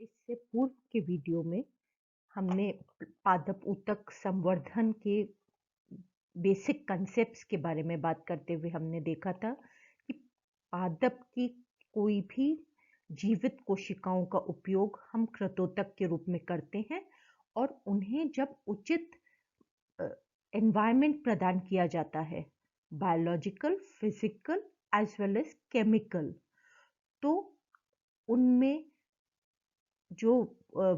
इससे पूर्व के वीडियो में हमने पादप ऊतक संवर्धन के बेसिक कंसेप्ट्स के बारे में बात करते हुए हमने देखा था कि पादप की कोई भी जीवित कोशिकाओं का उपयोग हम कृंतक के रूप में करते हैं और उन्हें जब उचित एनवायरनमेंट प्रदान किया जाता है, biological, physical as well as chemical, तो उनमें जो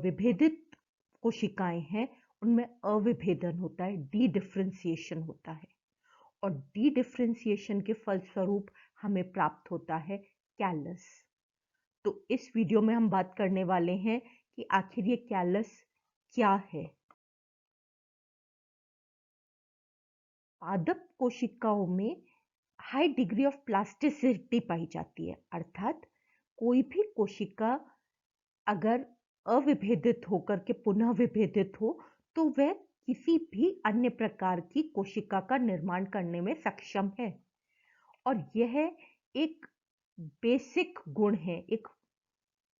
विभेदित कोशिकाएं हैं उनमें अविभेदन होता है, डी डिफ्रेंसिएशन होता है और डी डिफ्रेंसिएशन के फलस्वरूप हमें प्राप्त होता है कैलस। तो इस वीडियो में हम बात करने वाले हैं कि आखिर ये कैलस क्या है। पादप कोशिकाओं में हाई डिग्री ऑफ प्लास्टिसिटी पाई जाती है, अर्थात कोई भी कोशिका अगर अविभेदित होकर के पुनः विभेदित हो तो वह किसी भी अन्य प्रकार की कोशिका का निर्माण करने में सक्षम है और यह एक बेसिक गुण है, एक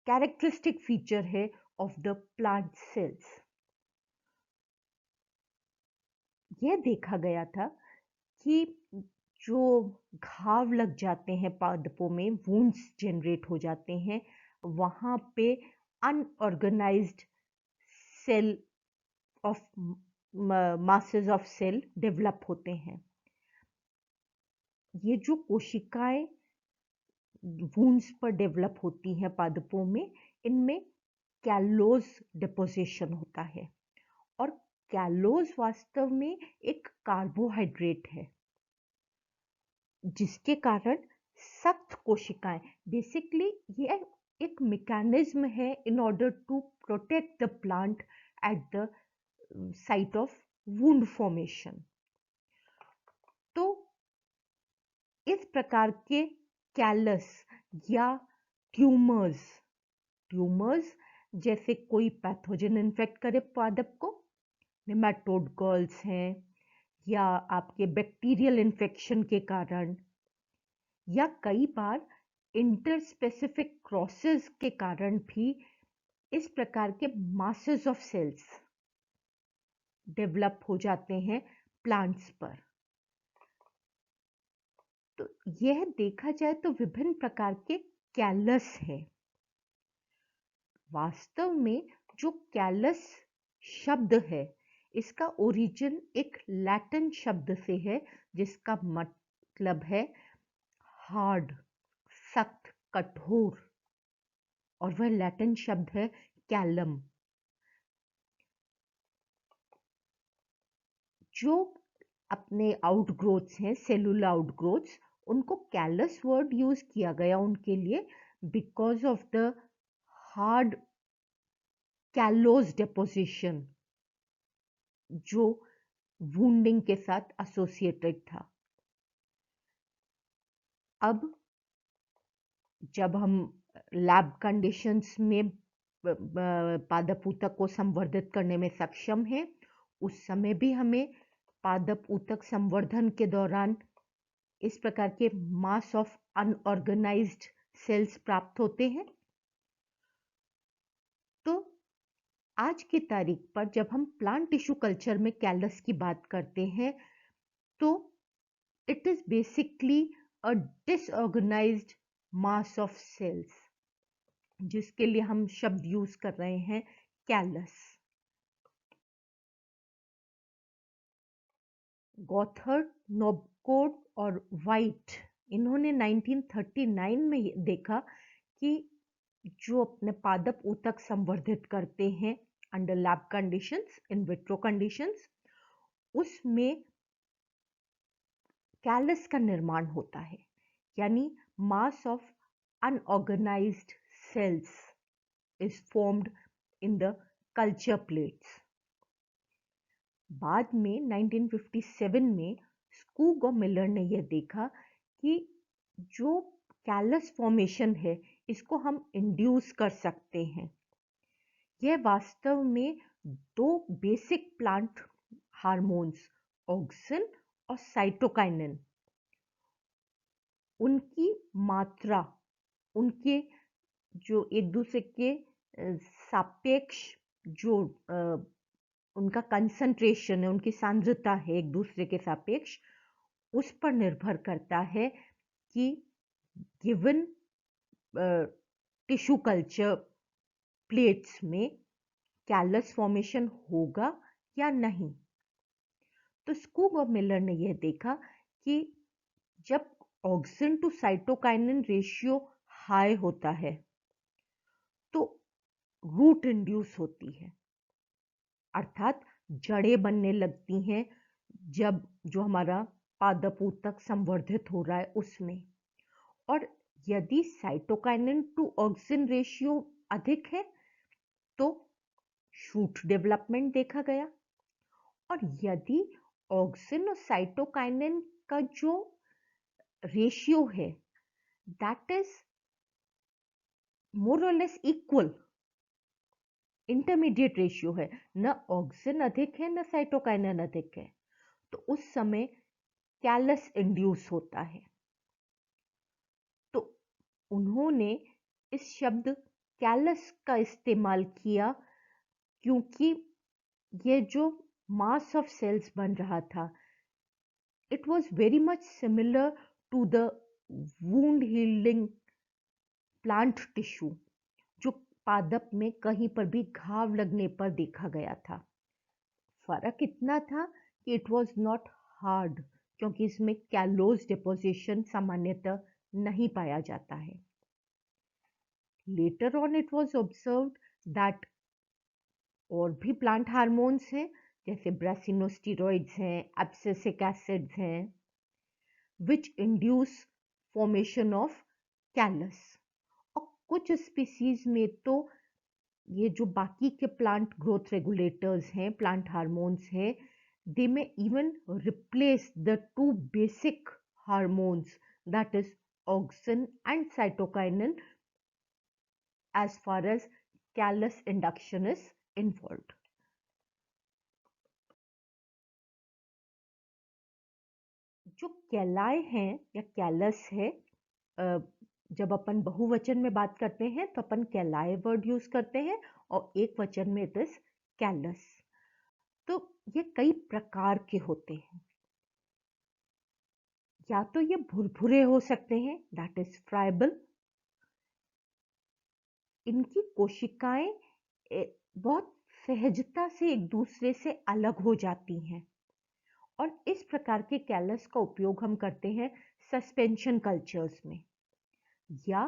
कैरेक्टरिस्टिक फीचर है ऑफ द प्लांट सेल्स। यह देखा गया था कि जो घाव लग जाते हैं पादपों में, वुंड्स जनरेट हो जाते हैं, वहाँ पे unorganised cell of masses of cell develop होते हैं। ये जो कोशिकाएं वुंड्स पर डेवलप होती हैं पादपों में, इनमें कैलोज डिपोजिशन होता है और कैलोज वास्तव में एक कार्बोहाइड्रेट है जिसके कारण सख्त कोशिकाएं, बेसिकली ये एक मैकेनिज्म है in order to protect the plant at the site of wound formation. तो इस प्रकार के कैलस या ट्यूमर्स जैसे कोई पैथोजन इन्फेक्ट करे पादप को, नेमाटोड गर्ल्स हैं, या आपके बैक्टीरियल इन्फेक्शन के कारण, या कई बार इंटरस्पेसिफिक क्रॉसेस के कारण भी इस प्रकार के मासेस ऑफ सेल्स डेवलप हो जाते हैं प्लांट्स पर। तो यह देखा जाए तो विभिन्न प्रकार के कैलस है। वास्तव में जो कैलस शब्द है इसका ओरिजिन एक लैटिन शब्द से है जिसका मतलब है हार्ड, सख्त, कठोर, और वह लैटिन शब्द है कैलम। जो अपने आउटग्रोथ्स हैं, सेलुलर आउटग्रोथ्स, उनको कैलस वर्ड यूज किया गया उनके लिए because of the hard callose deposition जो वुंडिंग के साथ एसोसिएटेड था। अब जब हम लैब कंडीशंस में पादप ऊतक को संवर्धित करने में सक्षम हैं, उस समय भी हमें पादप ऊतक संवर्धन के दौरान इस प्रकार के मास ऑफ अनऑर्गेनाइज्ड सेल्स प्राप्त होते हैं। तो आज की तारीख पर जब हम प्लांट टिश्यू कल्चर में कैलस की बात करते हैं तो it is basically a disorganised mass of cells, जिसके लिए हम शब्द यूज कर रहे हैं कैलस। गॉथर्ड, नॉबकोड और वाइट, इन्होंने 1939 में देखा कि जो अपने पादप ऊतक संवर्धित करते हैं under lab conditions, in vitro conditions, उसमें कैलस का निर्माण होता है, यानी mass of unorganised cells is formed in the culture plates. बाद में 1957 में स्कूग और मिलर ने यह देखा कि जो कैलस फॉर्मेशन है इसको हम इंड्यूस कर सकते हैं। यह वास्तव में दो बेसिक प्लांट हार्मोन्स, ऑक्सिन और साइटोकाइनिन, उनकी मात्रा, उनके जो एक दूसरे के सापेक्ष जो उनका कंसंट्रेशन है, उनकी सांद्रता है एक दूसरे के सापेक्ष, उस पर निर्भर करता है कि गिवन टिश्यू कल्चर प्लेट्स में कैलस फॉर्मेशन होगा या नहीं। तो स्कूग और मिलर ने यह देखा कि जब auxin to cytokinin ratio high होता है तो रूट इंड्यूस होती है, अर्थात जड़ें बनने लगती हैं जब जो हमारा पादप ऊतक संवर्धित हो रहा है उसमें। और यदि साइटोकाइनिन टू ऑक्सिन रेशियो अधिक है तो शूट डेवलपमेंट देखा गया। और यदि ऑक्सिन और साइटोकाइनिन का जो रेशियो है दैट इज मोर और लेस इक्वल, इंटरमीडिएट रेशियो है, न ऑक्सिन अधिक है न साइटोकाइनिन अधिक है, तो उस समय कैलस इंड्यूस होता है। तो उन्होंने इस शब्द कैलस का इस्तेमाल किया क्योंकि ये जो मास ऑफ सेल्स बन रहा था it was very much similar to the wound healing plant tissue जो पादप में कहीं पर भी घाव लगने पर देखा गया था। फर्क इतना था कि इट वॉज नॉट हार्ड, क्योंकि इसमें कैलोज डिपोजिशन सामान्यतः नहीं पाया जाता है। Later on it was observed that और भी प्लांट हार्मोन्स हैं जैसे ब्रासिनोस्टेरॉइड्स हैं, एब्सिसिक एसिड्स हैं, which induce formation of callus. और कुछ स्पीसीज में तो ये जो बाकी के प्लांट ग्रोथ रेगुलेटर्स हैं, प्लांट हार्मोन्स हैं, दे में even replace the two basic hormones that is auxin and cytokinin as far as callus induction is involved. जो कैलाए हैं या कैलस है, जब अपन बहुवचन में बात करते हैं तो अपन कैलाए वर्ड यूज करते हैं और एक वचन में इट इज कैलस। तो ये कई प्रकार के होते हैं। या तो ये भुरभुरे हो सकते हैं दैट इज फ्राइबल, इनकी कोशिकाएं बहुत सहजता से एक दूसरे से अलग हो जाती हैं और इस प्रकार के कैलस का उपयोग हम करते हैं सस्पेंशन कल्चर्स में। या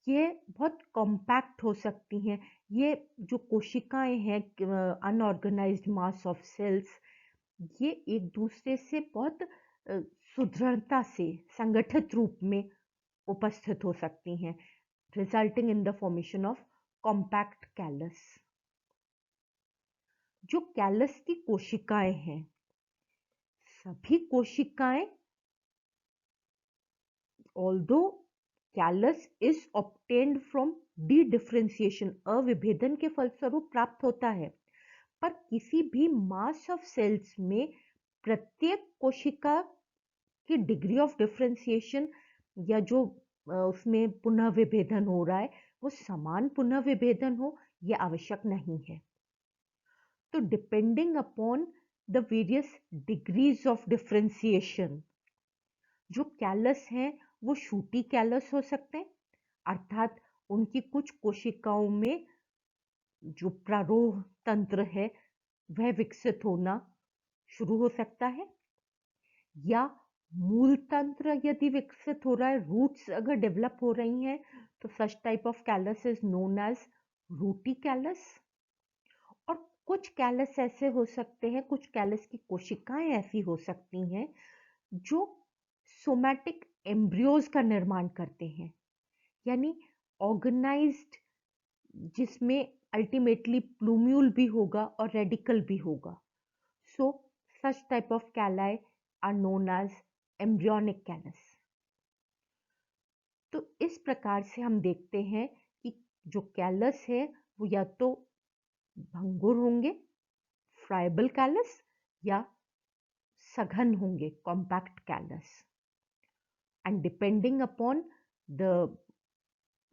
ये बहुत कॉम्पैक्ट हो सकती हैं, ये जो कोशिकाएं हैं अनऑर्गेनाइज्ड मास ऑफ सेल्स, ये एक दूसरे से बहुत सुदृढ़ता से संगठित रूप में उपस्थित हो सकती हैं, resulting in the formation of compact callus. जो कैलस की कोशिकाएं हैं, सभी कोशिकाएं although callus is obtained from dedifferentiation, अविभेदन के फलस्वरूप प्राप्त होता है, पर किसी भी मास ऑफ सेल्स में प्रत्येक कोशिका की डिग्री ऑफ डिफरेंशिएशन या जो उसमें पुनः विभेदन हो रहा है वो समान पुनः विभेदन हो यह आवश्यक नहीं है। तो depending upon the various degrees of differentiation, जो कैलस हैं वो शूटी कैलस हो सकते हैं, अर्थात उनकी कुछ कोशिकाओं में जो प्रारोह तंत्र है वह विकसित होना शुरू हो सकता है, या मूल तंत्र यदि विकसित हो रहा है, रूट्स अगर डेवलप हो रही हैं तो such type of callus is known as rooty callus. और कुछ कैलस ऐसे हो सकते हैं, कुछ कैलस की कोशिकाएं ऐसी हो सकती हैं जो सोमैटिक एम्ब्रियोज का निर्माण करते हैं, यानी ऑर्गेनाइज्ड, जिसमें अल्टीमेटली प्लूम्यूल भी होगा और रेडिकल भी होगा। So such type of calli are known as embryonic callus. तो इस प्रकार से हम देखते हैं कि जो कैलस है वो या तो भंगुर होंगे फ्राइबल कैलस या सघन होंगे compact callus, and depending upon the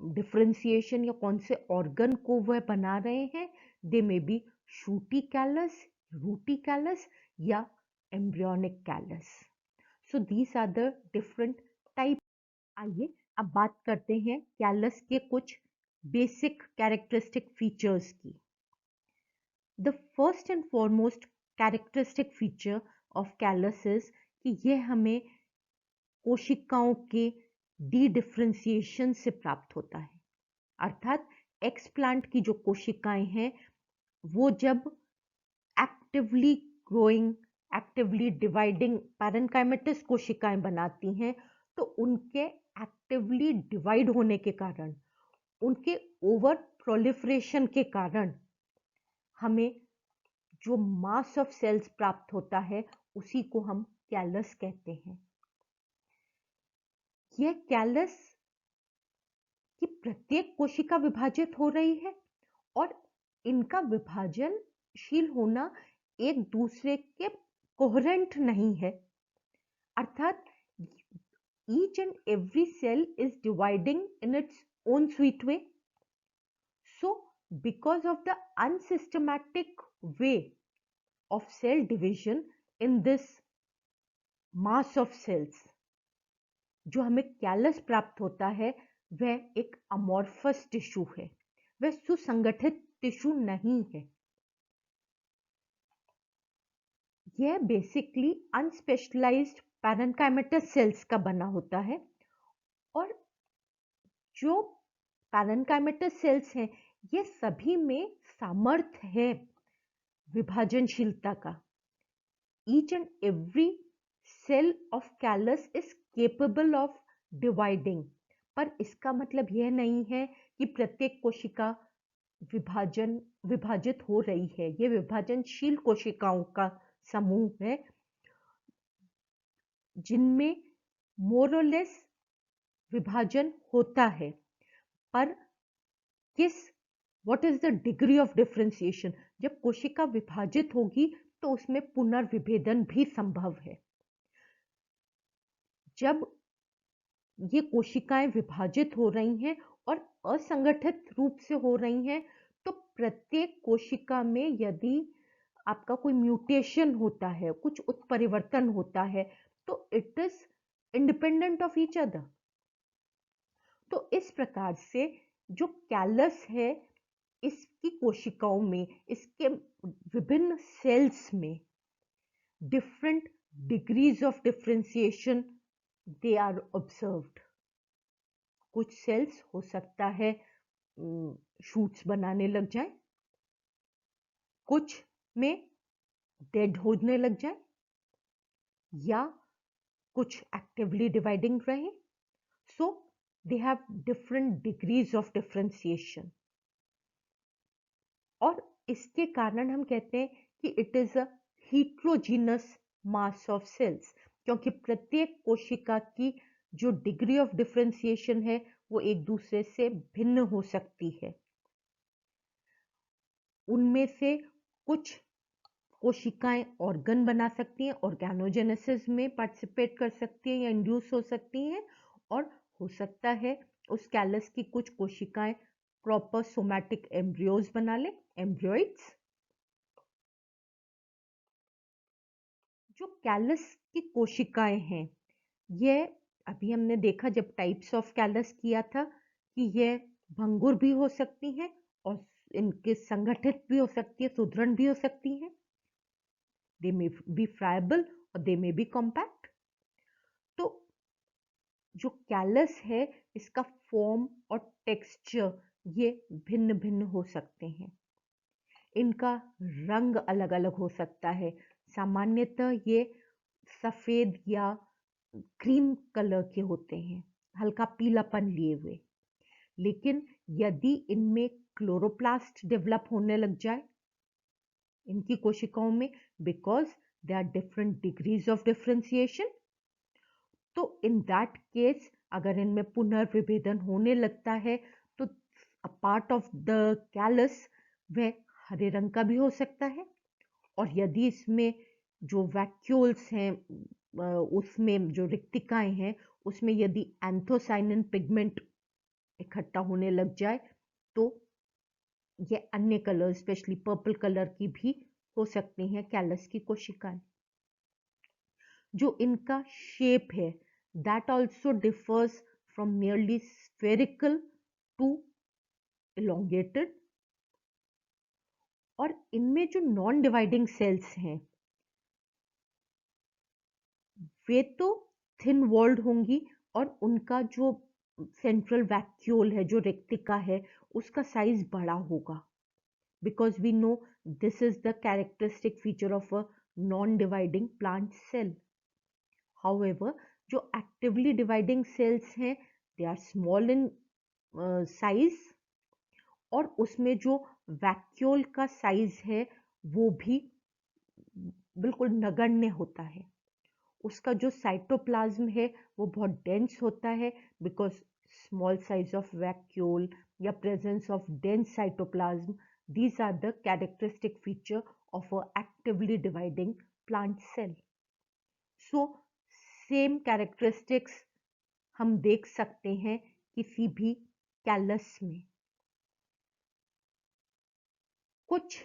differentiation या कौन से ऑर्गन को वह बना रहे हैं, they may be shooty callus, rooty callus या embryonic callus. So these are the different type. आइए अब बात करते हैं कैलस के कुछ बेसिक कैरेक्टरिस्टिक फीचर्स की. The first and foremost characteristic feature of callus is कि यह हमें कोशिकाओं के डी डिफरेंशिएशन से प्राप्त होता है. अर्थात एक्स प्लांट की जो कोशिकाएं हैं वो जब actively growing, actively dividing parenchymatous कोशिकाएं बनाती हैं तो उनके एक्टिवली डिवाइड होने के कारण, उनके ओवर प्रोलिफरेशन के कारण हमें जो मास ऑफ सेल्स प्राप्त होता है उसी को हम कैलस कहते हैं. यह कैलस की प्रत्येक कोशिका विभाजित हो रही है और इनका विभाजनशील होना एक दूसरे के कोहेरेंट नहीं है. अर्थात each and every cell is dividing in its own sweet way. So because of the unsystematic way of cell division in this mass of cells, जो हमें कैलस प्राप्त होता है वह एक अमॉर्फस टिश्यू है, वह सुसंगठित टिश्यू नहीं है. यह बेसिकली अनस्पेशलाइज्ड पैरेन्काइमेटस सेल्स का बना होता है और जो पैरेन्काइमेटस सेल्स हैं ये सभी में सामर्थ्य है विभाजनशीलता का. Each and every cell of callus is capable of dividing. पर इसका मतलब यह नहीं है कि प्रत्येक कोशिका विभाजित हो रही है. यह विभाजनशील कोशिकाओं का समूह है जिनमें मोर और लेस विभाजन होता है. पर what is the degree of differentiation? जब कोशिका विभाजित होगी तो उसमें पुनर्विभेदन भी संभव है. जब ये कोशिकाएं विभाजित हो रही हैं और असंगठित रूप से हो रही हैं तो प्रत्येक कोशिका में यदि आपका कोई म्यूटेशन होता है, कुछ उत्परिवर्तन होता है, तो it is independent of each other. तो इस प्रकार से जो कैलस है इसकी कोशिकाओं में, इसके विभिन्न सेल्स में different degrees of differentiation they are observed. कुछ सेल्स हो सकता है शूट्स बनाने लग जाए, कुछ में डेड होने लग जाए या कुछ एक्टिवली डिवाइडिंग रहे. So they have different degrees of differentiation और इसके कारण हम कहते हैं कि it is a heterogeneous mass of cells, क्योंकि प्रत्येक कोशिका की जो डिग्री ऑफ डिफरेंशिएशन है वो एक दूसरे से भिन्न हो सकती है. उनमें से कुछ कोशिकाएं ऑर्गन बना सकती हैं, ऑर्गेनोजेनेसिस में पार्टिसिपेट कर सकती हैं या इंड्यूस हो सकती हैं, और हो सकता है उस कैलस की कुछ कोशिकाएं प्रॉपर सोमैटिक एम्ब्रियोज बना ले, एम्ब्रियोइड्स. जो कैलस की कोशिकाएं हैं यह अभी हमने देखा जब टाइप्स ऑफ कैलस किया था कि यह भंगुर भी हो सकती हैं और इनके संगठित भी हो सकती है, सुदृढ़ भी हो सकती हैं. दे मे बी फ्राइबल और दे मे बी कॉम्पैक्ट. तो जो कैलस है इसका फॉर्म और टेक्सचर ये भिन्न भिन्न हो सकते हैं. इनका रंग अलग अलग हो सकता है. सामान्यतः ये सफेद या क्रीम कलर के होते हैं, हल्का पीलापन लिए हुए. लेकिन यदि इनमें क्लोरोप्लास्ट डेवलप होने लग जाए इनकी कोशिकाओं में, because they are different degrees of differentiation, तो इन दैट केस अगर इनमें पुनर्विभेदन होने लगता है तो a part of the callus वह हरे रंग का भी हो सकता है. और यदि इसमें जो वैक्यूल्स हैं उसमें जो रिक्तिकाएं हैं उसमें यदि एंथोसाइनिन पिगमेंट इकट्ठा होने लग जाए तो ये अन्य कलर स्पेशली पर्पल कलर की भी हो सकती हैं कैलस की कोशिकाएं। जो इनका शेप है that also differs from nearly spherical to elongated। और इनमें जो नॉन डिवाइडिंग सेल्स हैं वे तो थिन वॉल्ड होंगी और उनका जो सेंट्रल वैक्यूल है, जो रेक्टिका है, उसका साइज बड़ा होगा because we know this is the characteristic feature of a non-dividing plant cell. However, जो actively dividing cells हैं they are small in size और उसमें जो वैक्यूल का साइज है वो भी बिल्कुल नगण्य होता है। उसका जो साइटोप्लाज्म है वो बहुत डेंस होता है because small size of vacuole या presence of dense cytoplasm, these are the characteristic feature of a actively dividing plant cell. So same characteristics हम देख सकते हैं किसी भी कैलस में। कुछ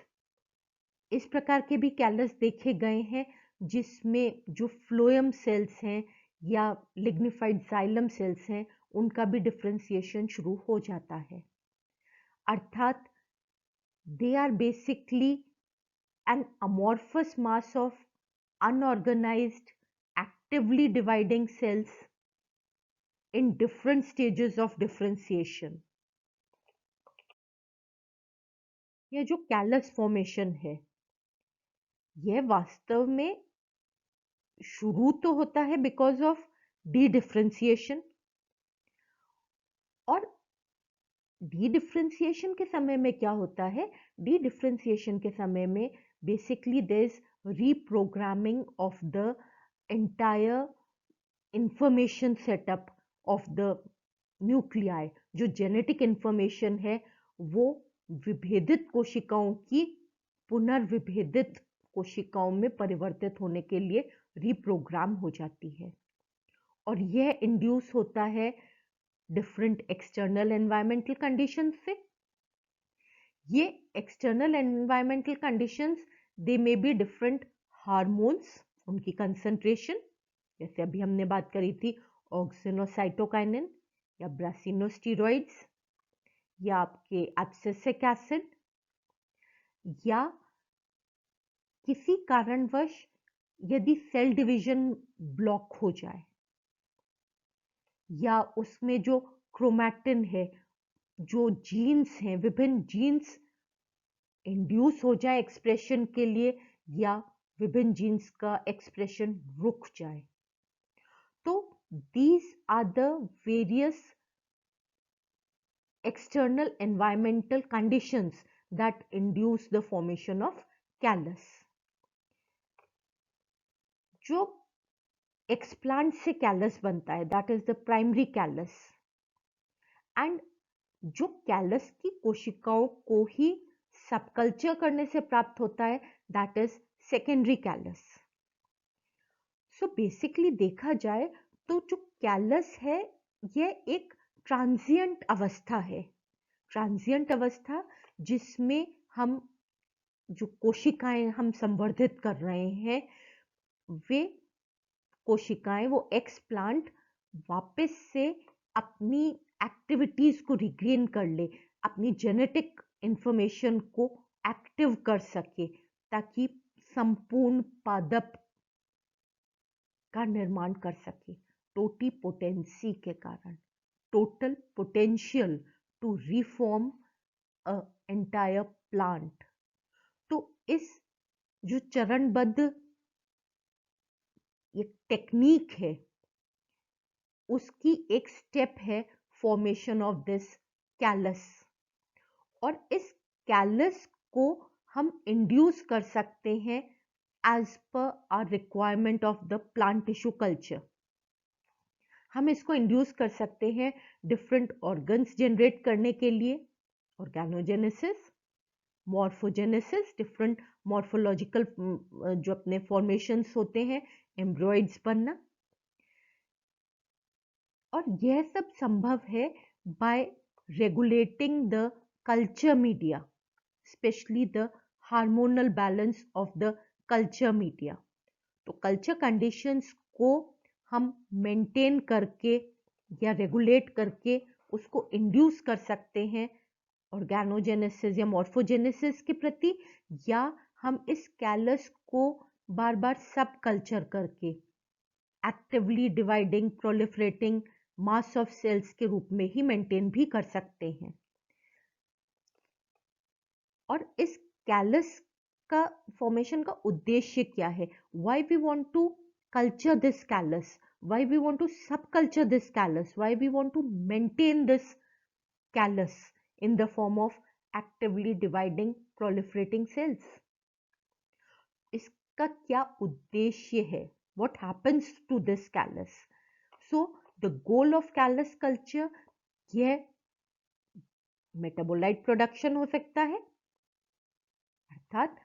इस प्रकार के भी कैलस देखे गए हैं जिसमें जो फ्लोएम सेल्स हैं या लिग्निफाइड जाइलम सेल्स हैं उनका भी डिफ्रेंसिएशन शुरू हो जाता है। अर्थात they are basically an amorphous mass of unorganized actively dividing cells in different stages of differentiation। यह जो कैलस फॉर्मेशन है यह वास्तव में शुरू तो होता है बिकॉज ऑफ डी डिफ्रेंसिएशन और डी डिफ्रेंसिएशन के समय में क्या होता है, डी डिफ्रेंसिएशन के समय में basically there is reprogramming of the entire information setup of the nuclei. जो जेनेटिक इंफॉर्मेशन है वो विभेदित कोशिकाओं की पुनर्विभेदित कोशिकाओं में परिवर्तित होने के लिए रीप्रोग्राम हो जाती है और यह इंड्यूस होता है डिफरेंट एक्सटर्नल एनवायरमेंटल कंडीशंस से। ये external environmental conditions they may be different hormones, उनकी कंसंट्रेशन, जैसे अभी हमने बात करी थी ऑक्सिनोसाइटोकाइनिन या ब्रासिनोस्टेरॉइड्स या आपके एब्सिसिक एसिड, या किसी कारणवश यदि सेल डिवीजन ब्लॉक हो जाए या उसमें जो क्रोमैटिन है, जो जीन्स हैं, विभिन्न जीन्स इंड्यूस हो जाए एक्सप्रेशन के लिए या विभिन्न जीन्स का एक्सप्रेशन रुक जाए। तो these are the various external environmental conditions that induce the formation of callus। जो एक्सप्लांट से कैलस बनता है that is the primary callus, and जो कैलस की कोशिकाओं को ही सबकल्चर करने से प्राप्त होता है that is secondary callus. So basically देखा जाए तो जो कैलस है यह एक ट्रांजिएंट अवस्था है, ट्रांजिएंट अवस्था जिसमें हम जो कोशिकाएं हम संवर्धित कर रहे हैं वे कोशिकाएं, वो एक्सप्लांट वापस से अपनी एक्टिविटीज को रिग्रेन कर ले, अपनी जेनेटिक इंफॉर्मेशन को एक्टिव कर सके ताकि संपूर्ण पादप का निर्माण कर सके टोटीपोटेंसी के कारण, total potential to reform a entire plant. तो इस जो चरणबद्ध ये टेक्निक है उसकी एक स्टेप है फॉर्मेशन ऑफ दिस कैलस, और इस कैलस को हम इंड्यूस कर सकते हैं as per our requirement of the plant tissue culture. हम इसको इंड्यूस कर सकते हैं डिफरेंट ऑर्गन्स जनरेट करने के लिए, ऑर्गेनोजेनेसिस, मॉर्फोजेनेसिस, डिफरेंट मॉर्फोलॉजिकल जो अपने फॉर्मेशंस होते हैं, एम्ब्रॉइड्स बनना, और यह सब संभव है bye regulating the culture media, especially the hormonal balance of the culture media. तो कल्चर कंडीशंस को हम मेंटेन करके या रेगुलेट करके उसको इंड्यूस कर सकते हैं ऑर्गेनोजेनेसिस या मॉर्फोजेनेसिस के प्रति, या हम इस कैलस को बार बार सब कल्चर करके actively dividing proliferating mass of cells के रूप में ही मेंटेन भी कर सकते हैं। और इस कैलस का फॉर्मेशन का उद्देश्य क्या है? Why we want to culture this callus, why we want to subculture this callus, why we want to maintain this callus in the form of actively dividing proliferating cells. इसका क्या उद्देश्य है? What happens to this callus? So the goal of callus culture यह metabolite production हो सकता है, अर्थात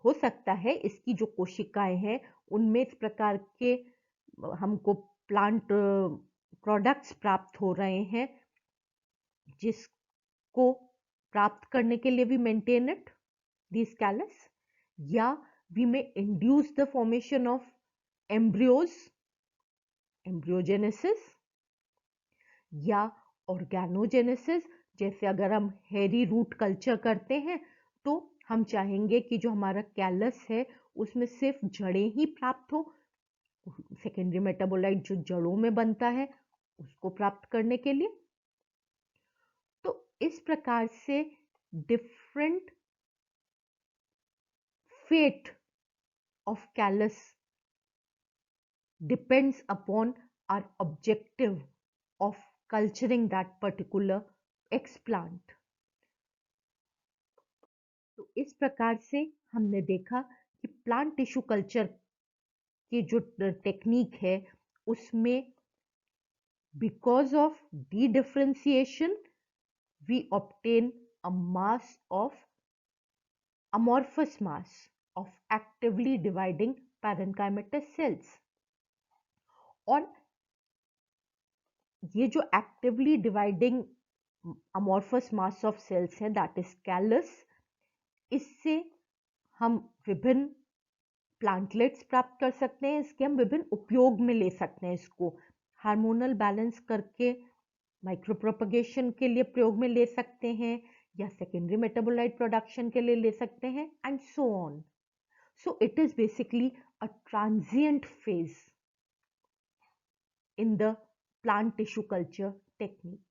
हो सकता है इसकी जो कोशिकाएं हैं उनमें इस प्रकार के हमको प्लांट प्रोडक्ट्स प्राप्त हो रहे हैं जिसको प्राप्त करने के लिए भी मेंटेन इट दिस कैलस, या we may induce the formation of embryos, embryogenesis, या ऑर्गेनोजेनेसिस। जैसे अगर हम हेरी रूट कल्चर करते हैं तो हम चाहेंगे कि जो हमारा कैलस है उसमें सिर्फ जड़ें ही प्राप्त हो, सेकेंडरी मेटाबोलाइट जो जड़ों में बनता है उसको प्राप्त करने के लिए। तो इस प्रकार से different fate of callus depends upon our objective of culturing that particular explant. तो इस प्रकार से हमने देखा कि प्लांट टिश्यू कल्चर की जो टेक्निक है उसमें because of dedifferentiation we obtain a mass of amorphous mass of actively dividing parenchymatous cells. और ये जो actively dividing amorphous mass of cells है that is callus, इससे हम विभिन्न प्लांटलेट्स प्राप्त कर सकते हैं, इसके हम विभिन्न उपयोग में ले सकते हैं, इसको हार्मोनल बैलेंस करके माइक्रो प्रोपगेशन के लिए प्रयोग में ले सकते हैं या सेकेंडरी मेटाबोलाइट प्रोडक्शन के लिए ले सकते हैं and so on. So it is basically a transient phase in the plant tissue culture technique.